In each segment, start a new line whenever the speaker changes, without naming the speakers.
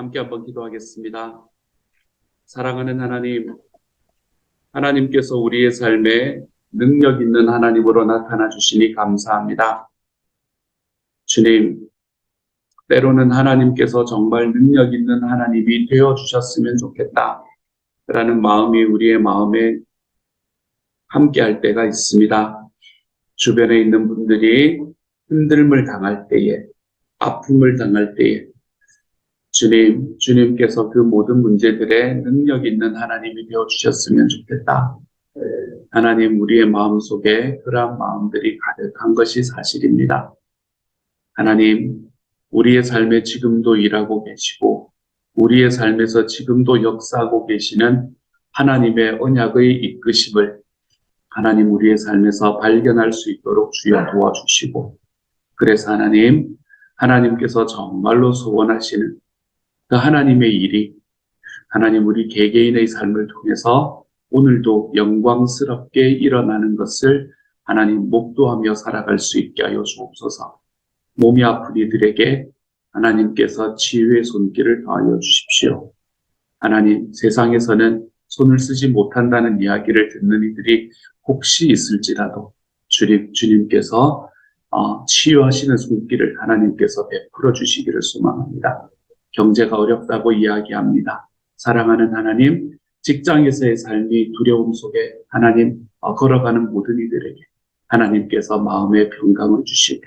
함께 한번 기도하겠습니다. 사랑하는 하나님, 하나님께서 우리의 삶에 능력 있는 하나님으로 나타나 주시니 감사합니다. 주님, 때로는 하나님께서 정말 능력 있는 하나님이 되어 주셨으면 좋겠다 라는 마음이 우리의 마음에 함께 할 때가 있습니다. 주변에 있는 분들이 흔들림을 당할 때에, 아픔을 당할 때에 주님께서 그 모든 문제들에 능력 있는 하나님이 되어 주셨으면 좋겠다. 하나님, 우리의 마음속에 그러한 마음들이 가득한 것이 사실입니다. 하나님, 우리의 삶에 지금도 일하고 계시고 우리의 삶에서 지금도 역사하고 계시는 하나님의 언약의 이끄심을 하나님 우리의 삶에서 발견할 수 있도록 주여 도와주시고, 그래서 하나님께서 정말로 소원하시는 그 하나님의 일이 하나님 우리 개개인의 삶을 통해서 오늘도 영광스럽게 일어나는 것을 하나님 목도하며 살아갈 수 있게 하여 주옵소서. 몸이 아픈 이들에게 하나님께서 치유의 손길을 더하여 주십시오. 하나님, 세상에서는 손을 쓰지 못한다는 이야기를 듣는 이들이 혹시 있을지라도 주님께서 치유하시는 손길을 하나님께서 베풀어 주시기를 소망합니다. 경제가 어렵다고 이야기합니다. 사랑하는 하나님, 직장에서의 삶이 두려움 속에 하나님 걸어가는 모든 이들에게 하나님께서 마음의 평강을 주시고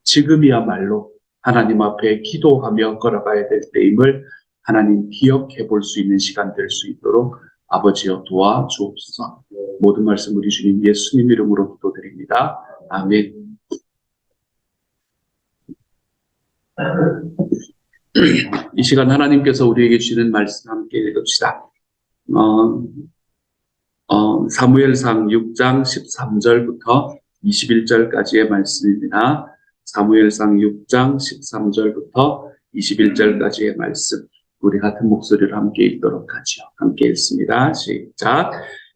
지금이야말로 하나님 앞에 기도하며 걸어가야 될 때임을 하나님 기억해 볼 수 있는 시간 될 수 있도록 아버지여 도와주옵소서. 모든 말씀 우리 주님 예수님 이름으로 기도드립니다. 아멘. 이 시간 하나님께서 우리에게 주시는 말씀 함께 읽읍시다. 사무엘상 6장 13절부터 21절까지의 말씀입니다. 사무엘상 6장 13절부터 21절까지의 말씀, 우리 같은 목소리로 함께 읽도록 하죠. 함께 읽습니다. 시작.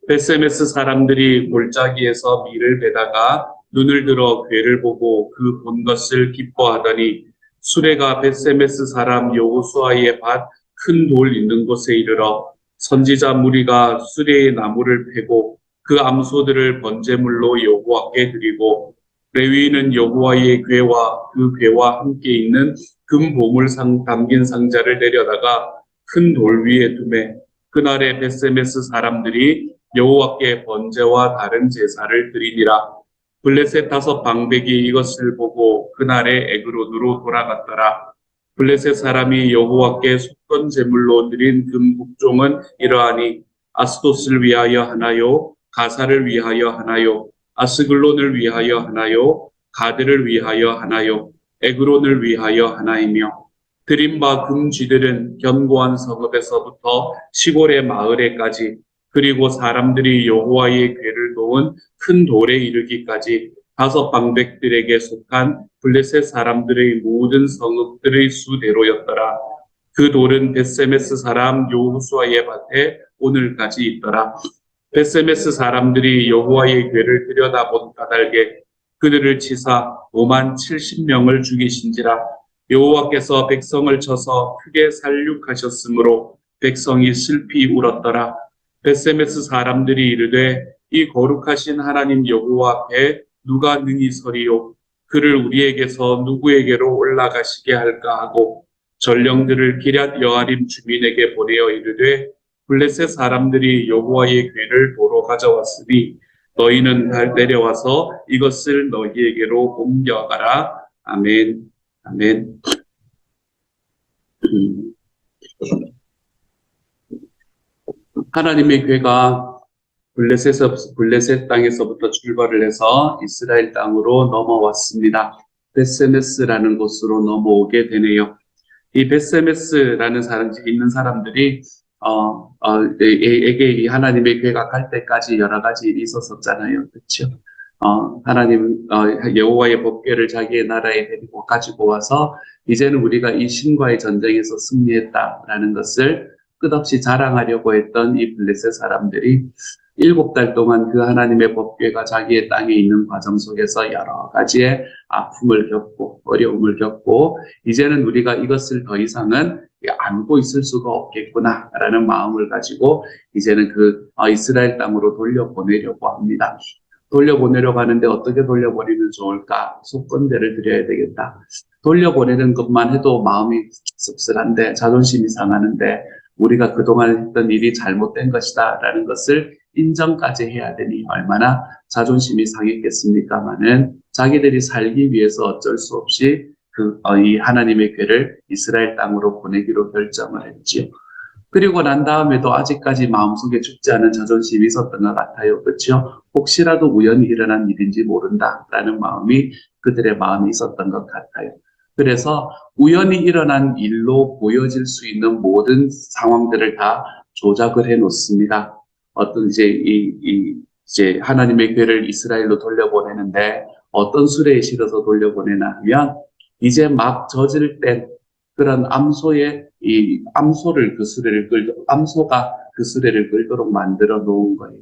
벳세메스 사람들이 골짜기에서 밀을 베다가 눈을 들어 괴를 보고 그 본 것을 기뻐하더니 수레가 벳세메스 사람 여호수아의 밭 큰 돌 있는 곳에 이르러 선지자 무리가 수레의 나무를 패고 그 암소들을 번제물로 여호와께 드리고 레위인은 여호와의 궤와 그 궤와 함께 있는 금 보물상 담긴 상자를 내려다가 큰 돌 위에 두매 그날에 벳세메스 사람들이 여호와께 번제와 다른 제사를 드리니라. 블레셋 5 방백이 이것을 보고 그날에 에그론으로 돌아갔더라. 블레셋 사람이 여호와께 속건 제물로 드린 금 국종은 이러하니 아스돗을 위하여 하나요, 가사를 위하여 하나요, 아스글론을 위하여 하나요, 가드를 위하여 하나요, 에그론을 위하여 하나이며 드린 바 금쥐들은 견고한 성읍에서부터 시골의 마을에까지 그리고 사람들이 여호와의 궤를 놓은 큰 돌에 이르기까지 5 방백들에게 속한 블레셋 사람들의 모든 성읍들의 수대로였더라. 그 돌은 벳세메스 사람 여호수아의 밭에 오늘까지 있더라. 벳세메스 사람들이 여호와의 궤를 들여다본 까닭에 그들을 치사 570명을 죽이신지라. 여호와께서 백성을 쳐서 크게 살육하셨으므로 백성이 슬피 울었더라. 벳세메스 사람들이 이르되 이 거룩하신 하나님 여호와 앞에 누가 능히 서리요? 그를 우리에게서 누구에게로 올라가시게 할까 하고 전령들을 기럇 여아림 주민에게 보내어 이르되 블레셋 사람들이 여호와의 궤를 도로 가져왔으니 너희는 내려와서 이것을 너희에게로 옮겨가라. 아멘. 아멘. 하나님의 궤가 블레셋 땅에서부터 출발을 해서 이스라엘 땅으로 넘어왔습니다. 벳세메스라는 곳으로 넘어오게 되네요. 이 벳세메스라는 있는 사람들이 에게 이 하나님의 궤가 갈 때까지 여러 가지 일이 있었었잖아요. 그렇죠? 하나님 여호와의 법궤를 자기의 나라에 데리고 가지고 와서 이제는 우리가 이 신과의 전쟁에서 승리했다라는 것을 끝없이 자랑하려고 했던 이 블레셋 사람들이 7달 동안 그 하나님의 법궤가 자기의 땅에 있는 과정 속에서 여러 가지의 아픔을 겪고 어려움을 겪고 이제는 우리가 이것을 더 이상은 안고 있을 수가 없겠구나라는 마음을 가지고 이제는 이스라엘 땅으로 돌려보내려고 합니다. 돌려보내려고 하는데 어떻게 돌려보내면 좋을까? 속건대를 드려야 되겠다. 돌려보내는 것만 해도 마음이 씁쓸한데, 자존심이 상하는데, 우리가 그동안 했던 일이 잘못된 것이다라는 것을 인정까지 해야 되니 얼마나 자존심이 상했겠습니까마는, 자기들이 살기 위해서 어쩔 수 없이 이 하나님의 궤를 이스라엘 땅으로 보내기로 결정을 했지요. 그리고 난 다음에도 아직까지 마음속에 죽지 않은 자존심이 있었던 것 같아요. 그렇죠? 혹시라도 우연히 일어난 일인지 모른다라는 마음이 그들의 마음이 있었던 것 같아요. 그래서 우연히 일어난 일로 보여질 수 있는 모든 상황들을 다 조작을 해 놓습니다. 어떤 이제 하나님의 궤를 이스라엘로 돌려보내는데 어떤 수레에 실어서 돌려보내나 하면 이제 막 젖을 땐 그런 암소가 그 수레를 끌도록 만들어 놓은 거예요.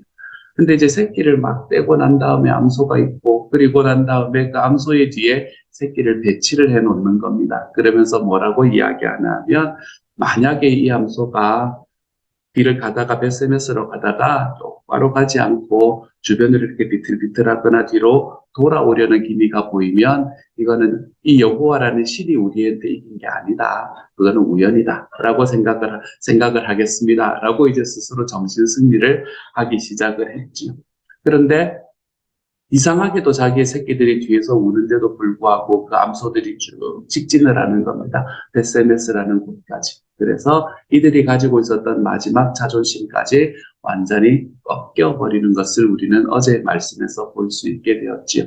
근데 이제 새끼를 막 떼고 난 다음에 암소가 있고, 그리고 난 다음에 그 암소의 뒤에 새끼를 배치를 해 놓는 겁니다. 그러면서 뭐라고 이야기하나 하면, 만약에 이 암소가 길을 가다가 베세메스로 가다가 똑바로 가지 않고 주변을 이렇게 비틀비틀하거나 뒤로 돌아오려는 기미가 보이면 이거는 이 여호와라는 신이 우리한테 이긴 게 아니다. 그거는 우연이다라고 생각을 하겠습니다라고 이제 스스로 정신 승리를 하기 시작을 했지요. 그런데 이상하게도 자기의 새끼들이 뒤에서 우는데도 불구하고 그 암소들이 쭉 직진을 하는 겁니다. 베세메스라는 곳까지. 그래서 이들이 가지고 있었던 마지막 자존심까지 완전히 꺾여버리는 것을 우리는 어제 말씀에서 볼 수 있게 되었지요.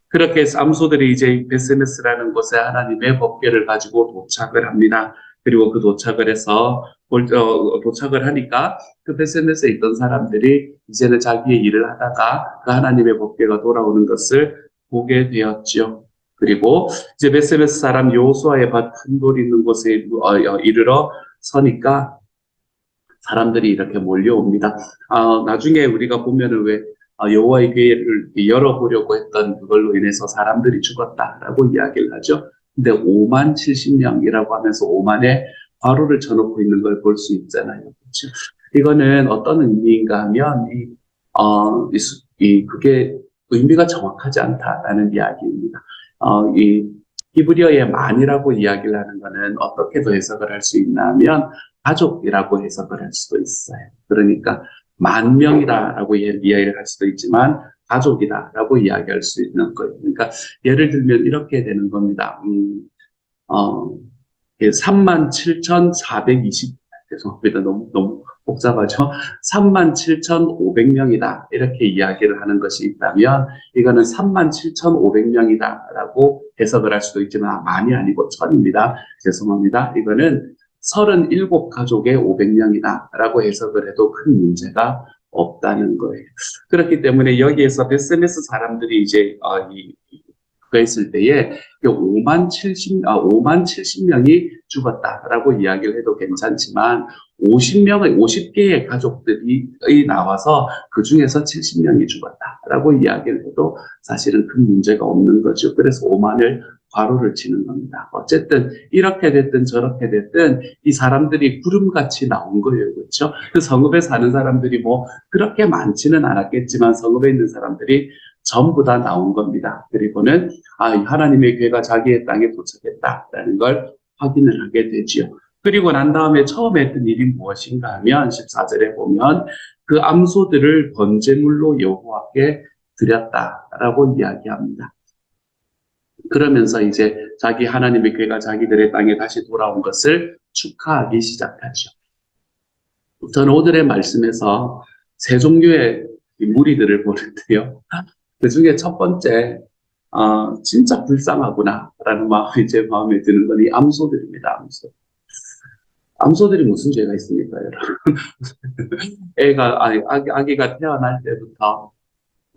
그렇게 해서 암소들이 이제 베세메스라는 곳에 하나님의 법궤를 가지고 도착을 합니다. 그리고 그 도착을 해서 도착을 하니까 그 베세메스에 있던 사람들이 이제는 자기의 일을 하다가 그 하나님의 법궤가 돌아오는 것을 보게 되었죠. 그리고 이제 베세메스 사람 여호수아의 밭 큰 돌이 있는 곳에 이르러 서니까 사람들이 이렇게 몰려옵니다. 나중에 우리가 보면은 왜 여호와의 궤를 열어보려고 했던 그걸로 인해서 사람들이 죽었다라고 이야기를 하죠. 근데 5만 70명이라고 하면서 5만에 괄호를 쳐놓고 있는 걸 볼 수 있잖아요. 그렇죠? 이거는 어떤 의미인가 하면 그게 의미가 정확하지 않다라는 이야기입니다. 이 히브리어의 만이라고 이야기를 하는 것은 어떻게도 해석을 할 수 있나 하면 가족이라고 해석을 할 수도 있어요. 그러니까 10,000명이다라고 이야기를 할 수도 있지만 가족이다라고 이야기할 수 있는 거예요. 그러니까 예를 들면 이렇게 되는 겁니다. 37,420 죄송합니다. 너무 복잡하죠. 37,500명이다. 이렇게 이야기를 하는 것이 있다면 이거는 37,500명이다라고 해석을 할 수도 있지만 많이 아니고 1,000입니다. 죄송합니다. 이거는 37가족의 500명이다라고 해석을 해도 큰 문제가 없다는 거예요. 그렇기 때문에 여기에서 베세메스 사람들이 이제 그거 했을 때에 5만 70명이 죽었다라고 이야기를 해도 괜찮지만 50개의 가족들이 나와서 그 중에서 70명이 죽었다라고 이야기를 해도 사실은 큰 문제가 없는 거죠. 그래서 5만을 괄호를 치는 겁니다. 어쨌든 이렇게 됐든 저렇게 됐든 이 사람들이 구름같이 나온 거예요. 그렇죠? 그 성읍에 사는 사람들이 뭐 그렇게 많지는 않았겠지만 성읍에 있는 사람들이 전부 다 나온 겁니다. 그리고는 하나님의 궤가 자기의 땅에 도착했다라는 걸 확인을 하게 되지요. 그리고 난 다음에 처음 했던 일이 무엇인가 하면 14절에 보면 그 암소들을 번제물로 여호와께 드렸다라고 이야기합니다. 그러면서 이제 자기 하나님의 궤가 자기들의 땅에 다시 돌아온 것을 축하하기 시작하죠. 저는 오늘의 말씀에서 세 종류의 무리들을 보는데요. 그 중에 첫 번째, 진짜 불쌍하구나라는 마음이 제 마음에 드는 건 이 암소들입니다. 암소들이 무슨 죄가 있습니까, 여러분? 아기가 태어날 때부터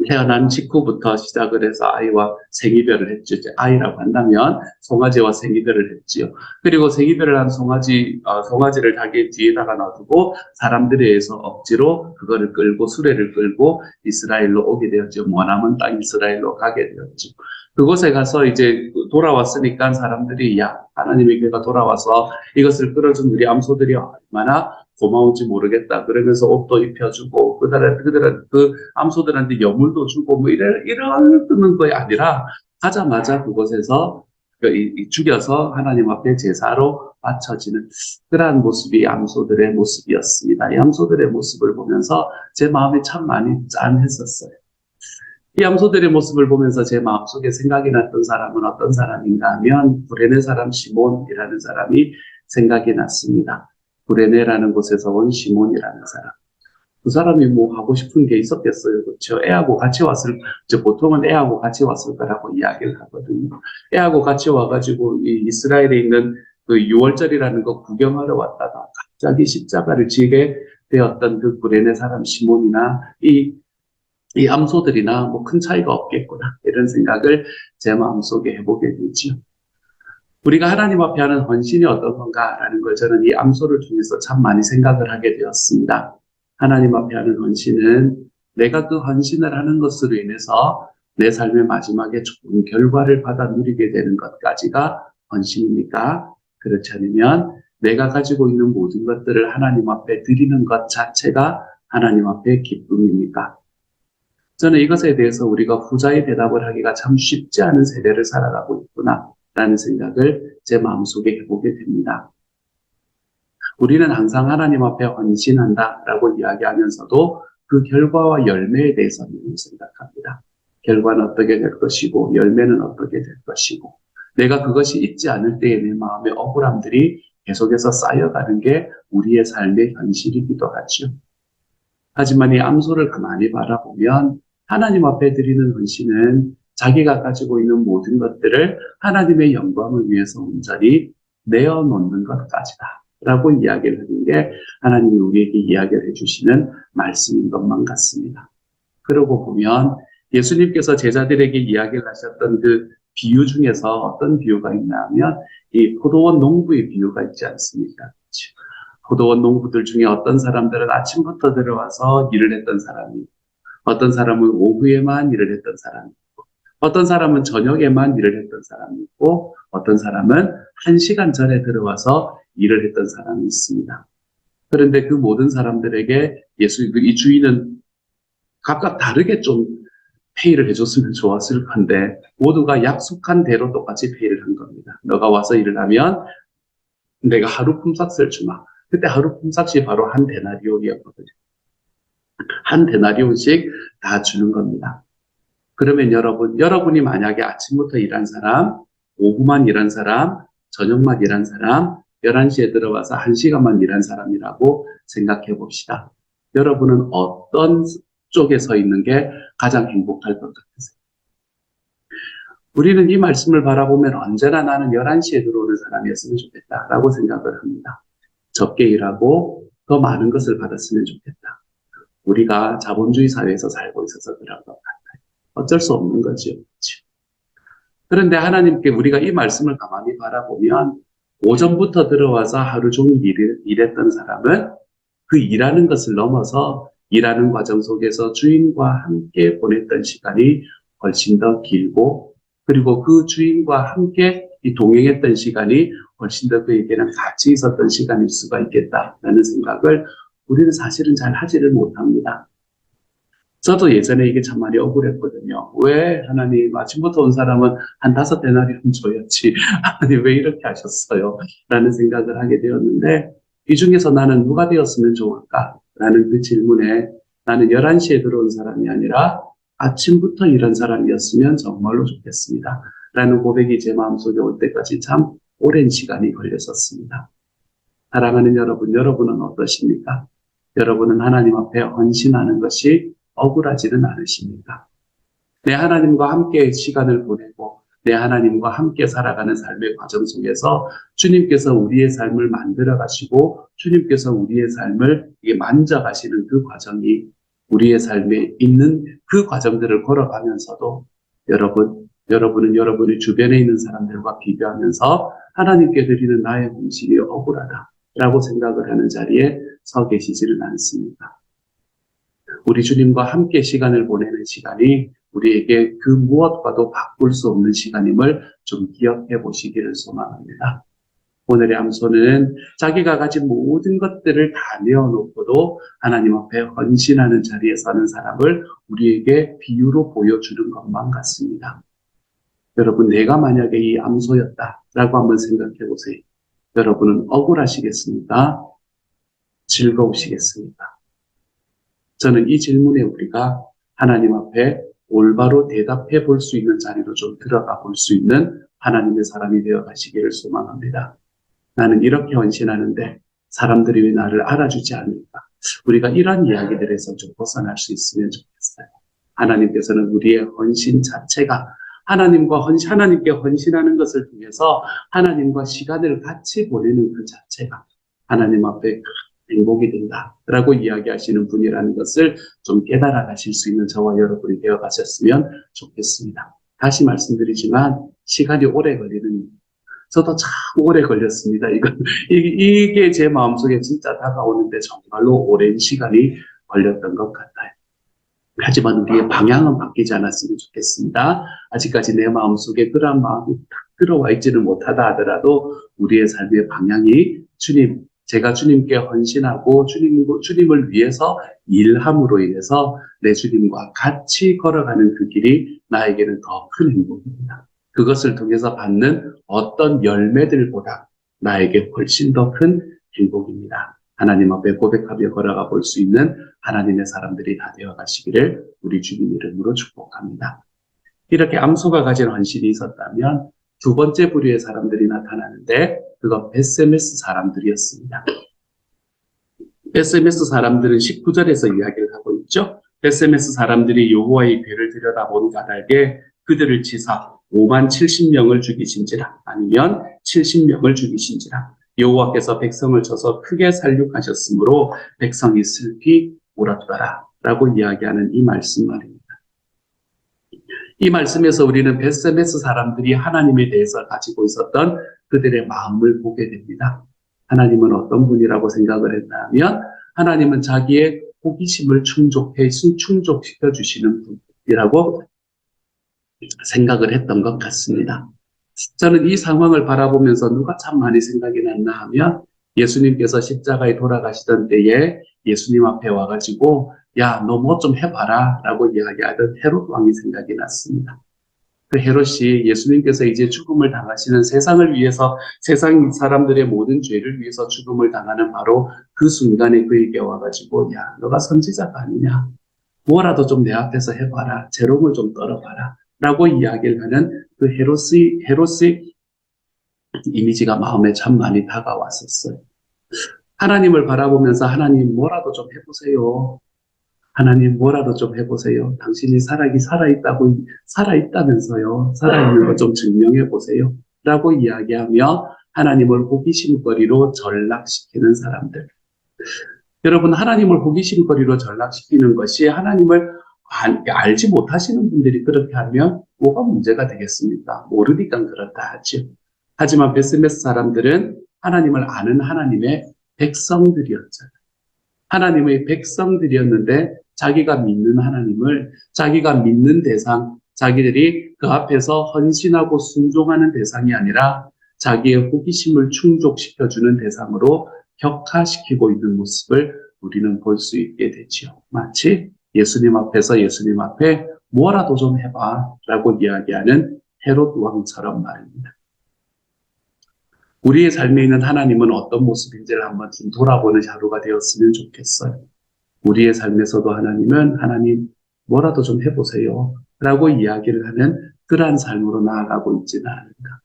태어난 직후부터 시작을 해서 아이와 생이별을 했죠. 이제 아이라고 한다면 송아지와 생이별을 했지요. 그리고 생이별을 한 송아지를 자기 뒤에다가 놔두고 사람들에 의해서 억지로 그거를 끌고 수레를 끌고 이스라엘로 오게 되었죠. 머나먼 땅 이스라엘로 가게 되었죠. 그곳에 가서 이제 돌아왔으니까 사람들이 야 하나님의 교회가 돌아와서 이것을 끌어준 우리 암소들이 얼마나 고마운지 모르겠다. 그러면서 옷도 입혀주고 그들은 그 암소들한테 여물도 주고 뭐 이러는 것이 아니라 가자마자 그곳에서 죽여서 하나님 앞에 제사로 바쳐지는 그러한 모습이 암소들의 모습이었습니다. 이 암소들의 모습을 보면서 제 마음이 참 많이 짠했었어요. 이 암소들의 모습을 보면서 제 마음속에 생각이 났던 사람은 어떤 사람인가 하면 구레네 사람 시몬이라는 사람이 생각이 났습니다. 구레네라는 곳에서 온 시몬이라는 사람. 그 사람이 뭐 하고 싶은 게 있었겠어요. 그렇죠? 애하고 같이 보통은 애하고 같이 왔을 거라고 이야기를 하거든요. 애하고 같이 와가지고 이 이스라엘에 있는 그 6월절이라는 거 구경하러 왔다가 갑자기 십자가를 지게 되었던 그 구레네 사람 시몬이나 이 암소들이나 뭐 큰 차이가 없겠구나. 이런 생각을 제 마음속에 해보게 되죠. 우리가 하나님 앞에 하는 헌신이 어떤 건가라는 걸 저는 이 암소를 통해서 참 많이 생각을 하게 되었습니다. 하나님 앞에 하는 헌신은 내가 그 헌신을 하는 것으로 인해서 내 삶의 마지막에 좋은 결과를 받아 누리게 되는 것까지가 헌신입니까? 그렇지 않으면 내가 가지고 있는 모든 것들을 하나님 앞에 드리는 것 자체가 하나님 앞에 기쁨입니까? 저는 이것에 대해서 우리가 후자의 대답을 하기가 참 쉽지 않은 세대를 살아가고 있구나 라는 생각을 제 마음속에 해보게 됩니다. 우리는 항상 하나님 앞에 헌신한다 라고 이야기하면서도 그 결과와 열매에 대해서는 생각합니다. 결과는 어떻게 될 것이고 열매는 어떻게 될 것이고 내가 그것이 있지 않을 때에 내 마음의 억울함들이 계속해서 쌓여가는 게 우리의 삶의 현실이기도 하죠. 하지만 이 암소를 가만히 바라보면 하나님 앞에 드리는 헌신은 자기가 가지고 있는 모든 것들을 하나님의 영광을 위해서 온전히 내어놓는 것까지다 라고 이야기를 하는 게 하나님이 우리에게 이야기를 해주시는 말씀인 것만 같습니다. 그러고 보면 예수님께서 제자들에게 이야기를 하셨던 그 비유 중에서 어떤 비유가 있나 하면 이 포도원 농부의 비유가 있지 않습니까? 포도원 농부들 중에 어떤 사람들은 아침부터 들어와서 일을 했던 사람이, 어떤 사람은 오후에만 일을 했던 사람이, 어떤 사람은 저녁에만 일을 했던 사람이 있고, 어떤 사람은 1시간 전에 들어와서 일을 했던 사람이 있습니다. 그런데 그 모든 사람들에게 이 주인은 각각 다르게 좀 페이를 해줬으면 좋았을 건데, 모두가 약속한 대로 똑같이 페이를 한 겁니다. 너가 와서 일을 하면 내가 하루 품삯을 주마. 그때 하루 품삯이 바로 한 데나리온이었거든요. 한 데나리온씩 다 주는 겁니다. 그러면 여러분이 만약에 아침부터 일한 사람, 오후만 일한 사람, 저녁만 일한 사람, 11시에 들어와서 1시간만 일한 사람이라고 생각해 봅시다. 여러분은 어떤 쪽에 서 있는 게 가장 행복할 것 같으세요? 우리는 이 말씀을 바라보면 언제나 나는 11시에 들어오는 사람이었으면 좋겠다라고 생각을 합니다. 적게 일하고 더 많은 것을 받았으면 좋겠다. 우리가 자본주의 사회에서 살고 있어서 그런 것 같아요. 어쩔 수 없는 거죠. 그런데 하나님께 우리가 이 말씀을 가만히 바라보면 오전부터 들어와서 하루 종일 일했던 사람은 그 일하는 것을 넘어서 일하는 과정 속에서 주인과 함께 보냈던 시간이 훨씬 더 길고 그리고 그 주인과 함께 동행했던 시간이 훨씬 더 그에게는 가치 있었던 시간일 수가 있겠다라는 생각을 우리는 사실은 잘 하지를 못합니다. 저도 예전에 이게 참 많이 억울했거든요. 왜 하나님 아침부터 온 사람은 한 5데나리온 줘야지. 하나님 왜 이렇게 하셨어요? 라는 생각을 하게 되었는데 이 중에서 나는 누가 되었으면 좋을까? 라는 그 질문에 나는 11시에 들어온 사람이 아니라 아침부터 일한 사람이었으면 정말로 좋겠습니다. 라는 고백이 제 마음속에 올 때까지 참 오랜 시간이 걸렸었습니다. 사랑하는 여러분은 어떠십니까? 여러분은 하나님 앞에 헌신하는 것이 억울하지는 않으십니까? 내 하나님과 함께 시간을 보내고 내 하나님과 함께 살아가는 삶의 과정 속에서 주님께서 우리의 삶을 만들어 가시고 주님께서 우리의 삶을 만져가시는 그 과정이 우리의 삶에 있는 그 과정들을 걸어가면서도 여러분은 여러분의 주변에 있는 사람들과 비교하면서 하나님께 드리는 나의 헌신이 억울하다라고 생각을 하는 자리에 서 계시지는 않습니다. 우리 주님과 함께 시간을 보내는 시간이 우리에게 그 무엇과도 바꿀 수 없는 시간임을 좀 기억해 보시기를 소망합니다. 오늘의 암소는 자기가 가진 모든 것들을 다 내어놓고도 하나님 앞에 헌신하는 자리에 서는 사람을 우리에게 비유로 보여주는 것만 같습니다. 여러분, 내가 만약에 이 암소였다라고 한번 생각해 보세요. 여러분은 억울하시겠습니까? 즐거우시겠습니까? 저는 이 질문에 우리가 하나님 앞에 올바로 대답해 볼 수 있는 자리로 좀 들어가 볼 수 있는 하나님의 사람이 되어 가시기를 소망합니다. 나는 이렇게 헌신하는데 사람들이 왜 나를 알아주지 않을까? 우리가 이런 이야기들에서 좀 벗어날 수 있으면 좋겠어요. 하나님께서는 우리의 헌신 자체가 하나님께 헌신하는 것을 통해서 하나님과 시간을 같이 보내는 그 자체가 하나님 앞에 행복이 된다라고 이야기하시는 분이라는 것을 좀 깨달아 가실 수 있는 저와 여러분이 되어 가셨으면 좋겠습니다. 다시 말씀드리지만 시간이 오래 걸리는, 저도 참 오래 걸렸습니다. 이게 제 마음속에 진짜 다가오는데 정말로 오랜 시간이 걸렸던 것 같아요. 하지만 우리의 방향은 바뀌지 않았으면 좋겠습니다. 아직까지 내 마음속에 그러한 마음이 딱 들어와 있지는 못하다 하더라도 우리의 삶의 방향이 제가 주님께 헌신하고 주님을 위해서 일함으로 인해서 내 주님과 같이 걸어가는 그 길이 나에게는 더 큰 행복입니다. 그것을 통해서 받는 어떤 열매들보다 나에게 훨씬 더 큰 행복입니다. 하나님 앞에 고백하며 걸어가 볼 수 있는 하나님의 사람들이 다 되어 가시기를 우리 주님 이름으로 축복합니다. 이렇게 암소가 가진 헌신이 있었다면 두 번째 부류의 사람들이 나타나는데 그건 베세메스 사람들이었습니다. 베세메스 사람들은 19절에서 이야기를 하고 있죠. 베세메스 사람들이 여호와의 궤를 들여다본 까닭에 그들을 치사 5만 70명을 죽이신지라, 아니면 70명을 죽이신지라. 여호와께서 백성을 쳐서 크게 살육하셨으므로 백성이 슬피 울었더라 라고 이야기하는 이 말씀 말입니다. 이 말씀에서 우리는 베세메스 사람들이 하나님에 대해서 가지고 있었던 그들의 마음을 보게 됩니다. 하나님은 어떤 분이라고 생각을 했냐면 하나님은 자기의 호기심을 충족시켜 주시는 분이라고 생각을 했던 것 같습니다. 저는 이 상황을 바라보면서 누가 참 많이 생각이 났나 하면 예수님께서 십자가에 돌아가시던 때에 예수님 앞에 와가지고 야, 너 뭐 좀 해봐라 라고 이야기하던 헤롯 왕이 생각이 났습니다. 그 헤롯이 예수님께서 이제 죽음을 당하시는 세상을 위해서, 세상 사람들의 모든 죄를 위해서 죽음을 당하는 바로 그 순간에 그에게 와가지고 야, 너가 선지자가 아니냐, 뭐라도 좀 내 앞에서 해봐라, 재롱을 좀 떨어봐라 라고 이야기를 하는 그 헤롯의 이미지가 마음에 참 많이 다가왔었어요. 하나님을 바라보면서 하나님 뭐라도 좀 해보세요. 하나님 뭐라도 좀 해보세요. 당신이 살아있다면서요. 살아있는 거 좀 증명해 보세요. 라고 이야기하며 하나님을 호기심거리로 전락시키는 사람들. 여러분, 하나님을 호기심거리로 전락시키는 것이 하나님을 알지 못하시는 분들이 그렇게 하면 뭐가 문제가 되겠습니까? 모르니까 그렇다 하죠. 하지만 베세메스 사람들은 하나님을 아는 하나님의 백성들이었잖아요. 하나님의 백성들이었는데 자기가 믿는 하나님을, 자기가 믿는 대상, 자기들이 그 앞에서 헌신하고 순종하는 대상이 아니라 자기의 호기심을 충족시켜주는 대상으로 격화시키고 있는 모습을 우리는 볼 수 있게 되지요. 마치 예수님 앞에 뭐라도 좀 해봐 라고 이야기하는 헤롯 왕처럼 말입니다. 우리의 삶에 있는 하나님은 어떤 모습인지를 한번 좀 돌아보는 하루가 되었으면 좋겠어요. 우리의 삶에서도 하나님은 하나님 뭐라도 좀 해보세요 라고 이야기를 하는 그러한 삶으로 나아가고 있지는 않은가.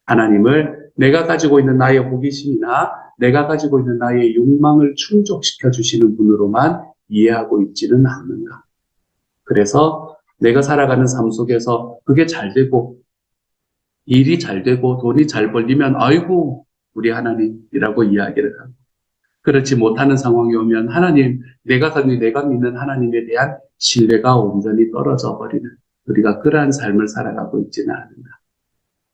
하나님을 내가 가지고 있는 나의 호기심이나 내가 가지고 있는 나의 욕망을 충족시켜 주시는 분으로만 이해하고 있지는 않는가. 그래서 내가 살아가는 삶 속에서 그게 잘 되고 일이 잘 되고 돈이 잘 벌리면 아이고 우리 하나님이라고 이야기를 하고, 그렇지 못하는 상황이 오면 하나님, 내가 믿는 하나님에 대한 신뢰가 온전히 떨어져 버리는 우리가 그러한 삶을 살아가고 있지는 않는다.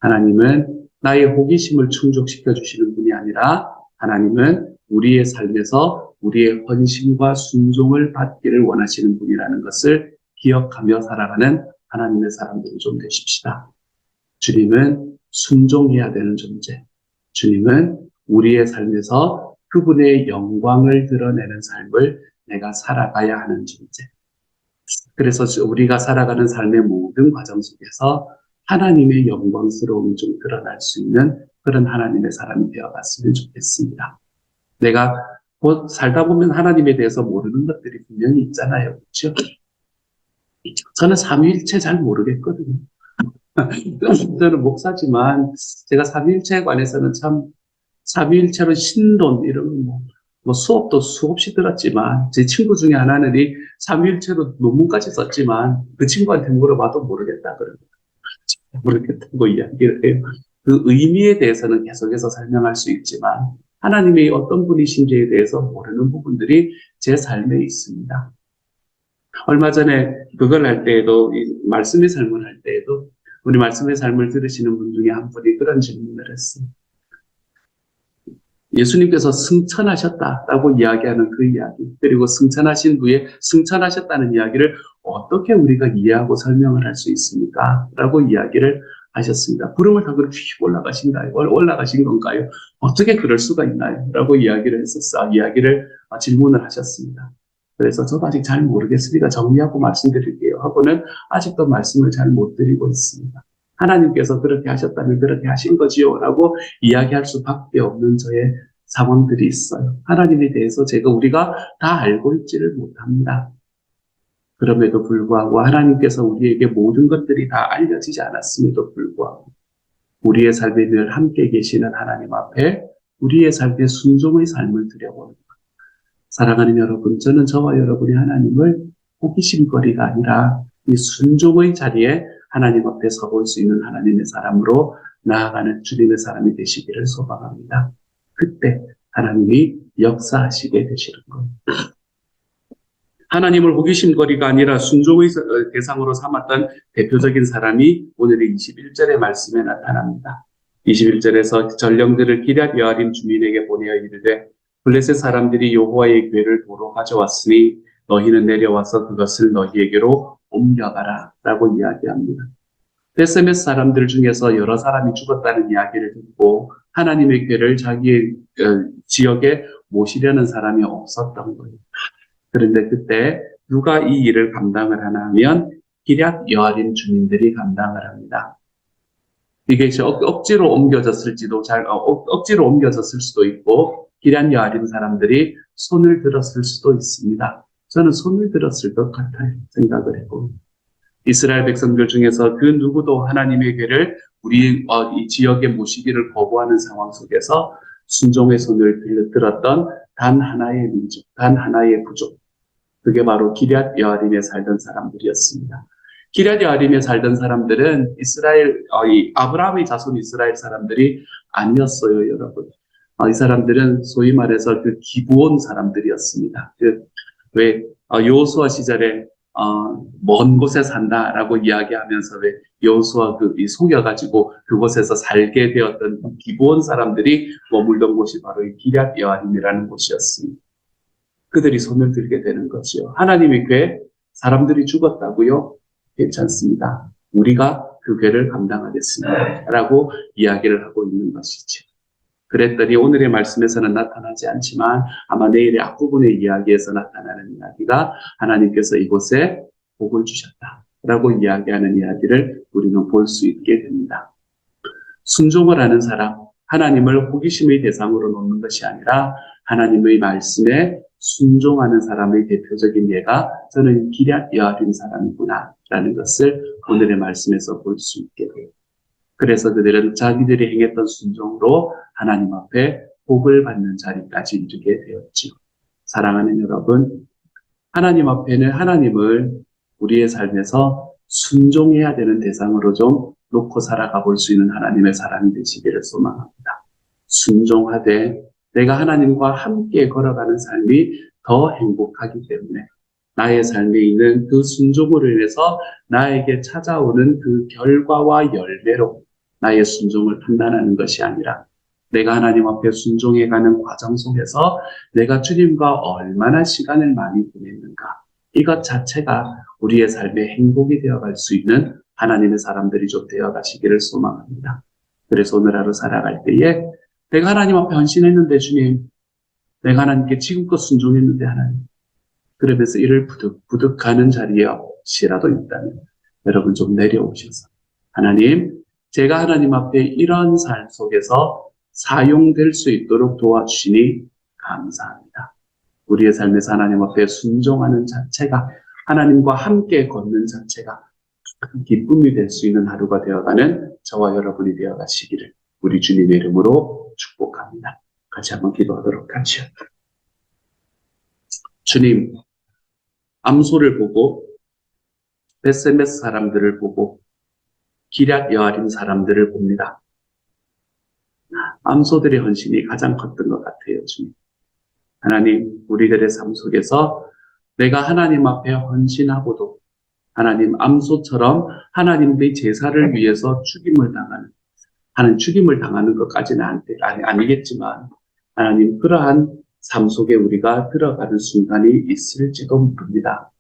하나님은 나의 호기심을 충족시켜 주시는 분이 아니라 하나님은 우리의 삶에서 우리의 헌신과 순종을 받기를 원하시는 분이라는 것을 기억하며 살아가는 하나님의 사람들이 좀 되십시다. 주님은 순종해야 되는 존재. 주님은 우리의 삶에서 그분의 영광을 드러내는 삶을 내가 살아가야 하는 존재. 그래서 우리가 살아가는 삶의 모든 과정 속에서 하나님의 영광스러움이 좀 드러날 수 있는 그런 하나님의 사람이 되어갔으면 좋겠습니다. 내가 곧 살다 보면 하나님에 대해서 모르는 것들이 분명히 있잖아요. 그렇죠? 저는 삼위일체 잘 모르겠거든요. 저는 목사지만 제가 삼위일체에 관해서는 참 삼위일체로 신론 이런 뭐 수업도 수없이 들었지만 제 친구 중에 하나는 이 삼위일체로 논문까지 썼지만 그 친구한테 물어봐도 모르겠다 그럽니다. 모르겠다고 이야기를 해요. 그 의미에 대해서는 계속해서 설명할 수 있지만 하나님이 어떤 분이신지에 대해서 모르는 부분들이 제 삶에 있습니다. 얼마 전에 그걸 할 때에도 이 말씀의 삶을 할 때에도 우리 말씀의 삶을 들으시는 분 중에 한 분이 그런 질문을 했어요. 예수님께서 승천하셨다라고 이야기하는 그 이야기, 그리고 승천하신 후에 승천하셨다는 이야기를 어떻게 우리가 이해하고 설명을 할 수 있습니까? 라고 이야기를 하셨습니다. 구름을 타고 휙 올라가신 건가요? 어떻게 그럴 수가 있나요? 라고 질문을 하셨습니다. 그래서 저도 아직 잘 모르겠으니까 정리하고 말씀드릴게요 하고는 아직도 말씀을 잘 못 드리고 있습니다. 하나님께서 그렇게 하셨다면 그렇게 하신 거지요 라고 이야기할 수밖에 없는 저의 상황들이 있어요. 하나님에 대해서 우리가 다 알고 있지를 못합니다. 그럼에도 불구하고 하나님께서 우리에게 모든 것들이 다 알려지지 않았음에도 불구하고 우리의 삶에 늘 함께 계시는 하나님 앞에 우리의 삶에 순종의 삶을 드려보는 것. 사랑하는 여러분, 저는 저와 여러분이 하나님을 호기심거리가 아니라 이 순종의 자리에 하나님 앞에 서볼 수 있는 하나님의 사람으로 나아가는 주님의 사람이 되시기를 소망합니다. 그때 하나님이 역사하시게 되시는 것. 하나님을 호기심거리가 아니라 순종의 대상으로 삼았던 대표적인 사람이 오늘의 21절의 말씀에 나타납니다. 21절에서 전령들을 기럇 여아림 주민에게 보내어 이르되 블레셋 사람들이 여호와의 궤를 도로 가져왔으니 너희는 내려와서 그것을 너희에게로 옮겨가라 라고 이야기합니다. 베세메스 사람들 중에서 여러 사람이 죽었다는 이야기를 듣고 하나님의 궤를 자기의 지역에 모시려는 사람이 없었던 거예요. 그런데 그때 누가 이 일을 감당을 하나 하면 기럇 여아림 주민들이 감당을 합니다. 이게 억지로 옮겨졌을 수도 있고 기럇 여아림 사람들이 손을 들었을 수도 있습니다. 저는 손을 들었을 것 같아요. 생각을 해보면. 이스라엘 백성들 중에서 그 누구도 하나님의 궤를 우리 이 지역에 모시기를 거부하는 상황 속에서 순종의 손을 들었던 단 하나의 민족, 단 하나의 부족. 그게 바로 기럇 여아림에 살던 사람들이었습니다. 기럇 여아림에 살던 사람들은 아브라함의 자손 이스라엘 사람들이 아니었어요, 여러분. 이 사람들은 소위 말해서 그 기브온 사람들이었습니다. 여호수아 시절에 먼 곳에 산다라고 이야기하면서 여호수아 속여가지고 그곳에서 살게 되었던 기브온 사람들이 머물던 곳이 바로 이 기럇 여아림이라는 곳이었습니다. 그들이 손을 들게 되는 것이요. 하나님의 궤, 사람들이 죽었다고요? 괜찮습니다. 우리가 그 궤를 감당하겠습니다. 라고 이야기를 하고 있는 것이죠. 그랬더니 오늘의 말씀에서는 나타나지 않지만 아마 내일의 앞부분의 이야기에서 나타나는 이야기가 하나님께서 이곳에 복을 주셨다라고 이야기하는 이야기를 우리는 볼 수 있게 됩니다. 순종을 하는 사람, 하나님을 호기심의 대상으로 놓는 것이 아니라 하나님의 말씀에 순종하는 사람의 대표적인 예가 저는 기럇 여아림 사람이구나 라는 것을 오늘의 말씀에서 볼 수 있게 돼요. 그래서 그들은 자기들이 행했던 순종으로 하나님 앞에 복을 받는 자리까지 이르게 되었지요. 사랑하는 여러분, 하나님 앞에는 하나님을 우리의 삶에서 순종해야 되는 대상으로 좀 놓고 살아가 볼 수 있는 하나님의 사람이 되시기를 소망합니다. 순종하되 내가 하나님과 함께 걸어가는 삶이 더 행복하기 때문에 나의 삶에 있는 그 순종으로 인해서 나에게 찾아오는 그 결과와 열매로 나의 순종을 판단하는 것이 아니라 내가 하나님 앞에 순종해가는 과정 속에서 내가 주님과 얼마나 시간을 많이 보냈는가, 이것 자체가 우리의 삶의 행복이 되어갈 수 있는 하나님의 사람들이 좀 되어가시기를 소망합니다. 그래서 오늘 하루 살아갈 때에 내가 하나님 앞에 헌신했는데 주님, 내가 하나님께 지금껏 순종했는데 하나님, 그러면서 이를 부득부득하는 자리에 혹시라도 있다면 여러분 좀 내려오셔서 하나님, 제가 하나님 앞에 이런 삶 속에서 사용될 수 있도록 도와주시니 감사합니다. 우리의 삶에서 하나님 앞에 순종하는 자체가, 하나님과 함께 걷는 자체가 큰 기쁨이 될 수 있는 하루가 되어가는 저와 여러분이 되어가시기를 우리 주님의 이름으로 축복합니다. 같이 한번 기도하도록 하죠. 주님, 암소를 보고 베세메스 사람들을 보고 기럇 여아림 사람들을 봅니다. 암소들의 헌신이 가장 컸던 것 같아요, 주님. 하나님, 우리들의 삶 속에서 내가 하나님 앞에 헌신하고도 하나님 암소처럼 하나님의 제사를 위해서 죽임을 당하는 것까지는 아니겠지만 하나님, 그러한 삶 속에 우리가 들어가는 순간이 있을지도 모릅니다.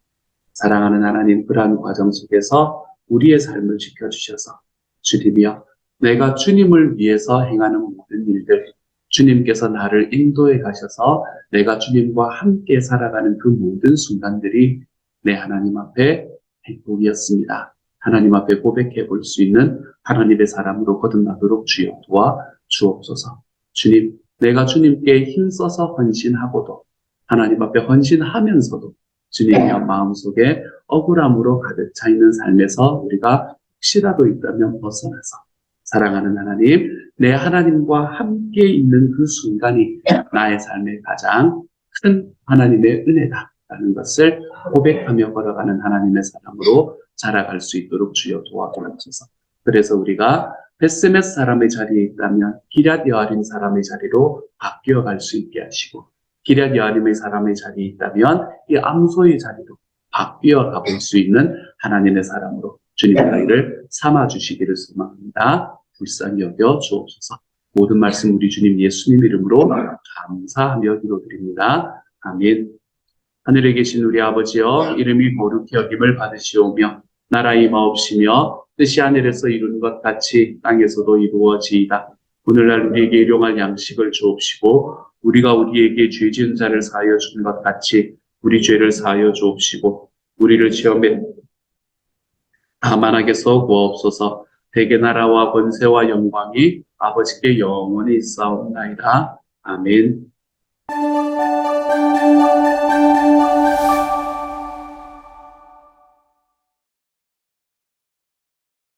사랑하는 하나님, 그러한 과정 속에서 우리의 삶을 지켜주셔서 주님이여, 내가 주님을 위해서 행하는 모든 일들, 주님께서 나를 인도해 가셔서 내가 주님과 함께 살아가는 그 모든 순간들이 내 하나님 앞에 행복이었습니다. 하나님 앞에 고백해 볼 수 있는 하나님의 사람으로 거듭나도록 주여 도와 주옵소서. 주님, 내가 주님께 힘써서 헌신하고도 하나님 앞에 헌신하면서도 주님의 마음속에 억울함으로 가득 차 있는 삶에서 우리가 혹시라도 있다면 벗어나서 사랑하는 하나님, 내 하나님과 함께 있는 그 순간이 나의 삶의 가장 큰 하나님의 은혜다라는 것을 고백하며 걸어가는 하나님의 사람으로 자라갈 수 있도록 주여 도와주옵소서. 그래서 우리가 베세메스 사람의 자리에 있다면 기럇 여아림 사람의 자리로 바뀌어갈 수 있게 하시고, 기럇 여아림의 사람의 자리에 있다면 이 암소의 자리로 바뀌어 가볼 수 있는 하나님의 사람으로 주님의 아이를 삼아주시기를 소망합니다. 불쌍히 여겨 주옵소서. 모든 말씀 우리 주님 예수님 이름으로 감사하며 기도드립니다. 아멘. 하늘에 계신 우리 아버지여, 이름이 거룩히 여김을 받으시오며 나라 임하옵시며 뜻이 하늘에서 이룬 것 같이 땅에서도 이루어지이다. 오늘날 우리에게 일용할 양식을 주옵시고 우리가 우리에게 죄 지은 자를 사하여 준 것 같이 우리 죄를 사하여 주옵시고 우리를 시험에 다만하게서 구하옵소서. 대개 나라와 권세와 영광이 아버지께 영원히 있사옵나이다. 아멘.